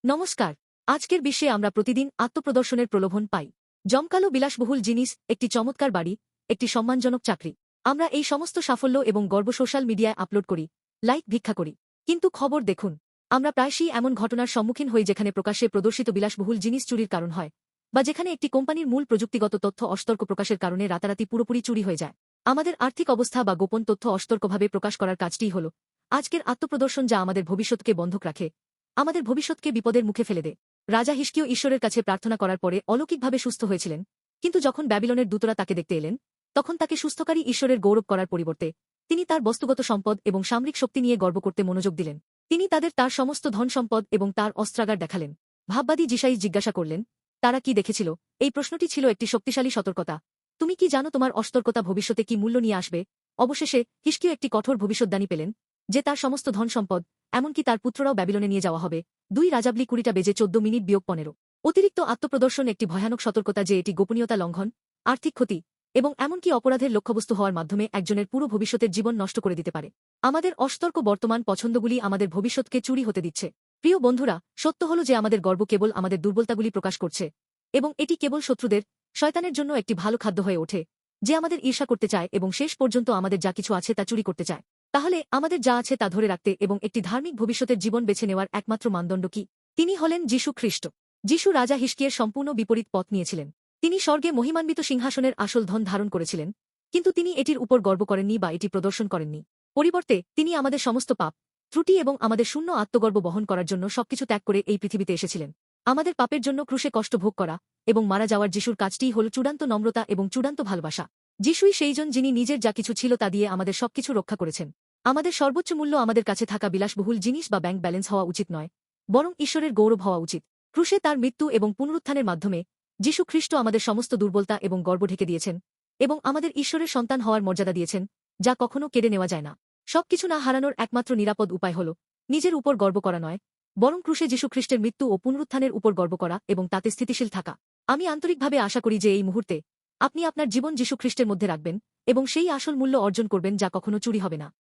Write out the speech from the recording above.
নমস্কার। আজকের বিশ্বে আমরা প্রতিদিন আত্মপ্রদর্শনের প্রলোভন পাই। জমকালো বিলাসবহুল জিনিস, একটি চমৎকার বাড়ি, একটি সম্মানজনক চাকরি। আমরা এই সমস্ত সাফল্য এবং গর্ব সোশ্যাল মিডিয়ায় আপলোড করি, লাইক ভিক্ষা করি। কিন্তু খবর দেখুন, আমরা প্রায়শই এমন ঘটনার সম্মুখীন হই যেখানে প্রকাশ্যে প্রদর্শিত বিলাসবহুল জিনিস চুরির কারণ হয়, বা যেখানে একটি কোম্পানির মূল প্রযুক্তিগত তথ্য অসতর্ক প্রকাশের কারণে রাতারাতি পুরোপুরি চুরি হয়ে যায়। আমাদের আর্থিক অবস্থা বা গোপন তথ্য অসতর্কভাবে প্রকাশ করার কাজটিই হল আজকের আত্মপ্রদর্শন, যা আমাদের ভবিষ্যৎকে বন্ধক রাখে, আমাদের ভবিষ্যৎকে বিপদের মুখে ফেলে দেয়। রাজা হিজকিয় ঈশ্বরের কাছে প্রার্থনা করার পরে অলৌকিকভাবে সুস্থ হয়েছিলেন, কিন্তু যখন ব্যাবিলনের দূতরা তাকে দেখতে এলেন, তখন তাকে সুস্থকারী ঈশ্বরের গৌরব করার পরিবর্তে তিনি তার বস্তুগত সম্পদ এবং সামরিক শক্তি নিয়ে গর্ব করতে মনোযোগ দিলেন। তিনি তার সমস্ত ধন সম্পদ এবং তার অস্ত্রাগার দেখালেন। ভাববাদী যিশাই জিজ্ঞাসা করলেন, তারা কি দেখেছিল? এই প্রশ্নটি ছিল একটি শক্তিশালী সতর্কতা। তুমি কি জানো তোমার অসতর্কতা ভবিষ্যতে কি মূল্য নিয়ে আসবে? অবশেষে হিজকিয় একটি কঠোর ভবিষ্যদ্বাণী পেলেন যে তার সমস্ত ধন সম্পদ, এমনকি তার পুত্ররাও ব্যাবিলনে নিয়ে যাওয়া হবে। 2 রাজাবলি 20:14 অতিরিক্ত আত্মপ্রদর্শন একটি ভয়ানক সতর্কতা যে এটি গোপনীয়তা লঙ্ঘন, আর্থিক ক্ষতি এবং এমনকি অপরাধের লক্ষ্যবস্তু হওয়ার মাধ্যমে একজনের পুরো ভবিষ্যতের জীবন নষ্ট করে দিতে পারে। আমাদের অসতর্ক বর্তমান পছন্দগুলি আমাদের ভবিষ্যৎকে চুরি হতে দিচ্ছে। প্রিয় বন্ধুরা, সত্য হল যে আমাদের গর্ব কেবল আমাদের দুর্বলতাগুলি প্রকাশ করছে, এবং এটি কেবল শত্রুদের, শয়তানের জন্য একটি ভালো খাদ্য হয়ে ওঠে, যে আমাদের ঈর্ষা করতে চায় এবং শেষ পর্যন্ত আমাদের যা কিছু আছে তা চুরি করতে চায়। তাহলে আমাদের যা আছে তা ধরে রাখতে এবং একটি ধার্মিক ভবিষ্যতের জীবন বেছে নেওয়ার একমাত্র মানদণ্ড কি? তিনি হলেন যীশু খ্রিস্ট। যীশু রাজা হিজকিয়ের সম্পূর্ণ বিপরীত পথ নিয়েছিলেন। তিনি স্বর্গে মহিমান্বিত সিংহাসনের আসল ধন ধারণ করেছিলেন, কিন্তু তিনি এটির উপর গর্ব করেননি বা এটি প্রদর্শন করেননি। পরিবর্তে তিনি আমাদের সমস্ত পাপ, ত্রুটি এবং আমাদের শূন্য আত্মগর্ব বহন করার জন্য সবকিছু ত্যাগ করে এই পৃথিবীতে এসেছিলেন। আমাদের পাপের জন্য ক্রুশে কষ্ট ভোগ করা এবং মারা যাওয়ার যিশুর কাজটিই হল চূড়ান্ত নম্রতা এবং চূড়ান্ত ভালোবাসা। যিশুই সেইজন যিনি নিজের যা কিছু ছিল তা দিয়ে আমাদের সবকিছু রক্ষা করেছেন। আমাদের সর্বোচ্চ মূল্য আমাদের কাছে থাকা বিলাসবহুল জিনিস বা ব্যাংক ব্যালেন্স হওয়া উচিত নয়, বরং ঈশ্বরের গৌরব হওয়া উচিত। ক্রুশে তার মৃত্যু এবং পুনরুত্থানের মাধ্যমে যীশু খ্রিস্ট আমাদের সমস্ত দুর্বলতা এবং গর্ব ঢেকে দিয়েছেন, এবং আমাদের ঈশ্বরের সন্তান হওয়ার মর্যাদা দিয়েছেন, যা কখনো কেড়ে নেওয়া যায় না। সবকিছু না হারানোর একমাত্র নিরাপদ উপায় হল নিজের উপর গর্ব করা নয়, বরং ক্রুশে যীশু খ্রিস্টের মৃত্যু ও পুনরুত্থানের উপর গর্ব করা এবং তাতে স্থিতিশীল থাকা। আমি আন্তরিকভাবে আশা করি যে এই মুহূর্তে আপনি আপনার জীবন যীশু খ্রিস্টের মধ্যে রাখবেন এবং সেই আসল মূল্য অর্জন করবেন যা কখনো চুরি হবে না।